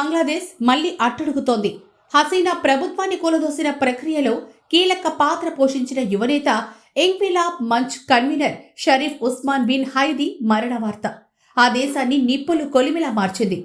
బంగ్లాదేశ్ మళ్లీ అట్టడుగుతోంది. హసీనా ప్రభుత్వాన్ని కూలదోసిన ప్రక్రియలో కీలక పాత్ర పోషించిన యువనేత ఇంక్విలాబ్ మంచ్ కన్వీనర్ షరీఫ్ ఉస్మాన్ బిన్ హైదీ మరణ వార్త ఆ దేశాన్ని నిప్పులు కొలిమిలా మార్చింది.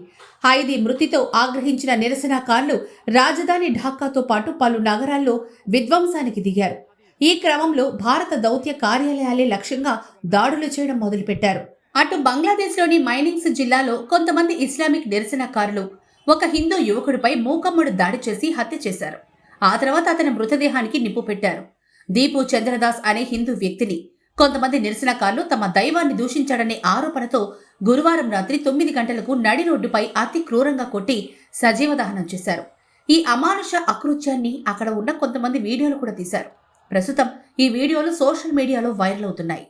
హైదీ మృతితో ఆగ్రహించిన నిరసనకారులు రాజధాని ఢాకాతో పాటు పలు నగరాల్లో విధ్వంసానికి దిగారు. ఈ క్రమంలో భారత దౌత్య కార్యాలయాలే లక్ష్యంగా దాడులు చేయడం మొదలుపెట్టారు. అటు బంగ్లాదేశ్లోని మైనింగ్స్ జిల్లాలో కొంతమంది ఇస్లామిక్ నిరసనకారులు ఒక హిందూ యువకుడిపై మూకమ్మడు దాడి చేసి హత్య చేశారు. ఆ తర్వాత అతని మృతదేహానికి నిప్పు పెట్టారు. దీపు చంద్రదాస్ అనే హిందూ వ్యక్తిని కొంతమంది నిరసనకారులు తమ దైవాన్ని దూషించాడనే ఆరోపణతో గురువారం రాత్రి 9 గంటలకు నడి రోడ్డుపై అతి క్రూరంగా కొట్టి సజీవ దహనం చేశారు. ఈ అమానుష అకృత్యాన్ని అక్కడ ఉన్న కొంతమంది వీడియోలు కూడా తీశారు. ప్రస్తుతం ఈ వీడియోలు సోషల్ మీడియాలో వైరల్ అవుతున్నాయి.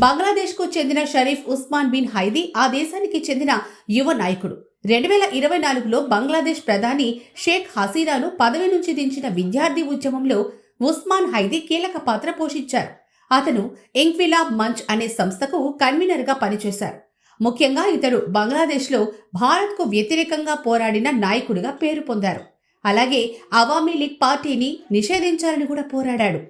బంగ్లాదేశ్కు చెందిన షరీఫ్ ఉస్మాన్ బిన్ హైదీ ఆ దేశానికి చెందిన యువ నాయకుడు. 2024లో బంగ్లాదేశ్ ప్రధాని షేక్ హసీనాను పదవి నుంచి దించిన విద్యార్థి ఉద్యమంలో ఉస్మాన్ హైదీ కీలక పాత్ర పోషించారు. అతను ఇంక్విలాబ్ మంచ్ అనే సంస్థకు కన్వీనర్గా పనిచేశారు. ముఖ్యంగా ఇతడు బంగ్లాదేశ్లో భారత్కు వ్యతిరేకంగా పోరాడిన నాయకుడిగా పేరు పొందారు. అలాగే అవామీ లీగ్ పార్టీని నిషేధించాలని కూడా పోరాడాడు.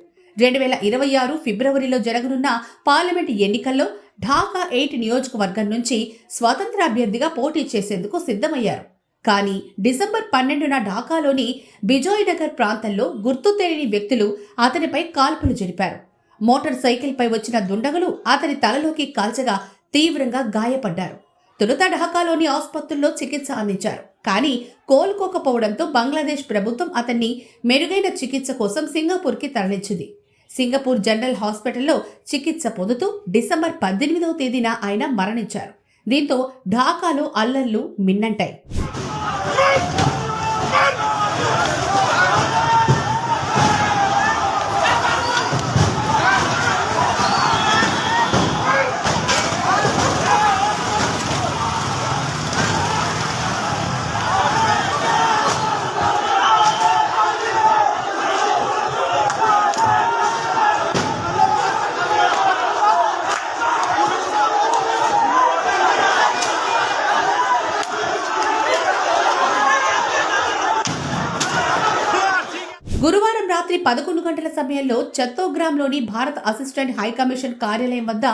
2026 ఫిబ్రవరిలో జరగనున్న పార్లమెంట్ ఎన్నికల్లో ఢాకా 8 నియోజకవర్గం నుంచి స్వతంత్ర అభ్యర్థిగా పోటీ చేసేందుకు సిద్ధమయ్యారు. కానీ డిసెంబర్ 12న ఢాకాలోని బిజోయ్ నగర్ ప్రాంతంలో గుర్తు తెలియని వ్యక్తులు అతనిపై కాల్పులు జరిపారు. మోటార్ సైకిల్పై వచ్చిన దుండగులు అతని తలలోకి కాల్చగా తీవ్రంగా గాయపడ్డారు. తొలుత ఢాకాలోని ఆసుపత్రుల్లో చికిత్స అందించారు. కానీ కోలుకోకపోవడంతో బంగ్లాదేశ్ ప్రభుత్వం అతన్ని మెరుగైన చికిత్స కోసం సింగపూర్కి తరలించింది. సింగపూర్ జనరల్ హాస్పిటల్లో చికిత్స పొందుతూ డిసెంబర్ 18వ తేదీన ఆయన మరణించారు. దీంతో ఢాకాలో అల్లర్లు మిన్నంటాయి. గురువారం రాత్రి 11 గంటల సమయంలో చత్తోగ్రామ్లోని భారత అసిస్టెంట్ హైకమిషన్ కార్యాలయం వద్ద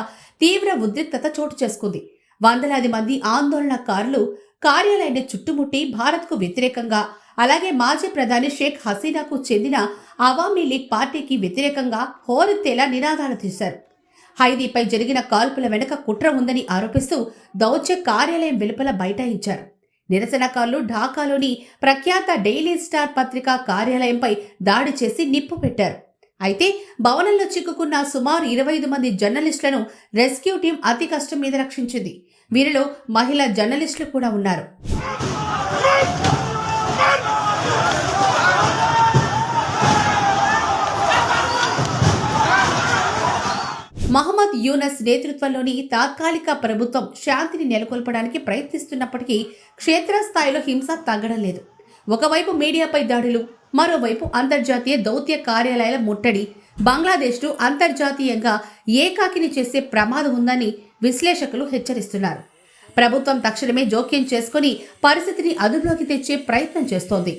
తీవ్ర ఉద్రిక్తత చోటు చేసుకుంది. వందలాది మంది ఆందోళనకారులు కార్యాలయాన్ని చుట్టుముట్టి భారత్కు వ్యతిరేకంగా, అలాగే మాజీ ప్రధాని షేక్ హసీనాకు చెందిన అవామీ లీగ్ పార్టీకి వ్యతిరేకంగా హోరెత్తేలా నినాదాలు తీశారు. హైదీపై జరిగిన కాల్పుల వెనుక కుట్ర ఉందని ఆరోపిస్తూ దౌత్య కార్యాలయం వెలుపల బైఠాయించారు. నిరసనకారులు ఢాకాలోని ప్రఖ్యాత డైలీ స్టార్ పత్రికా కార్యాలయంపై దాడి చేసి నిప్పు పెట్టారు. అయితే భవనంలో చిక్కుకున్న సుమారు 25 మంది జర్నలిస్టులను రెస్క్యూ టీం అతి కష్టం మీద రక్షించింది. వీరిలో మహిళా జర్నలిస్టులు కూడా ఉన్నారు. మహమ్మద్ యూనస్ నేతృత్వంలోని తాత్కాలిక ప్రభుత్వం శాంతిని నెలకొల్పడానికి ప్రయత్నిస్తున్నప్పటికీ క్షేత్రస్థాయిలో హింస తగ్గడం లేదు. ఒకవైపు మీడియాపై దాడులు, మరోవైపు అంతర్జాతీయ దౌత్య కార్యాలయాల ముట్టడి బంగ్లాదేశ్ను అంతర్జాతీయంగా ఏకాకిని చేసే ప్రమాదం ఉందని విశ్లేషకులు హెచ్చరిస్తున్నారు. ప్రభుత్వం తక్షణమే జోక్యం చేసుకుని పరిస్థితిని అదుపులోకి తెచ్చే ప్రయత్నం చేస్తోంది.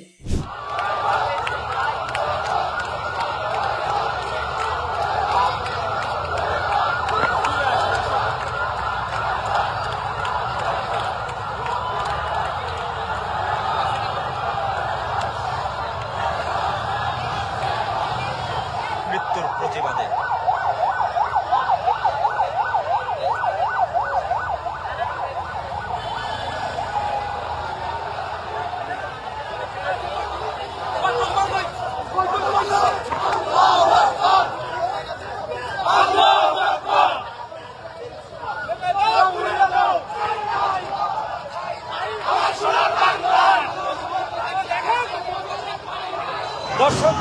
মৃত্যুর প্রতিবাদে দর্শক